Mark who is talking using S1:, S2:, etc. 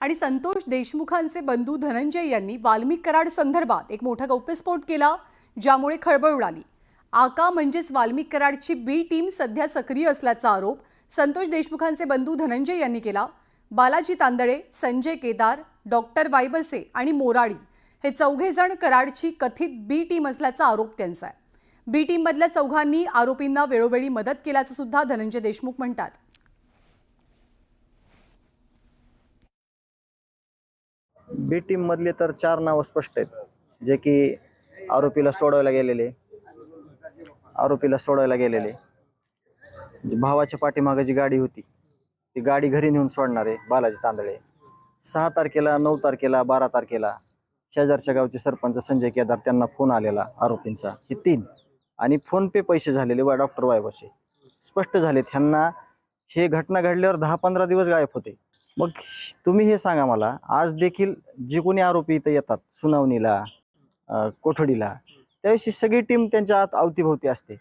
S1: आणि संतोष देशमुखांचे बंधू धनंजय यांनी वाल्मिक कराड संदर्भात एक मोठा गौप्यस्फोट केला, ज्यामुळे खळबळ उडाली। आका म्हणजेच वाल्मिक कराडची बी टीम सध्या सक्रिय असल्याचा आरोप संतोष देशमुखांचे बंधू धनंजय यांनी केला। बालाजी तांदळे, संजय केदार, डॉक्टर वायबसे आणि मोराडी हे चौघे जण कराडची कथित बी टीम असल्याचा आरोप त्यांचा आहे। बी टीम मधल्या चौघांनी आरोपींना वेळोवेळी मदत केल्याचं सुद्धा धनंजय देशमुख म्हणतात।
S2: बी टीम मधले तर 4 नाव स्पष्ट आहेत, जे की आरोपीला सोडवायला गेलेले भावाच्या पाठीमागे जी गाडी होती ती गाडी घरी नेऊन सोडणारे बालाजी तांदळे। 6 तारखेला, 9 तारखेला, 12 तारखेला शेजारच्या गावचे सरपंच संजय केदार त्यांना फोन आलेला आरोपींचा, हे 3 आणि फोन पे पैसे झालेले डॉक्टर वायबसे स्पष्ट झाले। त्यांना हे घटना घडल्यावर 10-15 दिवस गायब होते। मग तुम्ही हे सांगा मला, आज देखील जे कोणी आरोपी इथं येतात सुनावणीला, कोठडीला, त्यावेळी सगळी टीम त्यांच्या आत अवतीभोवती असते।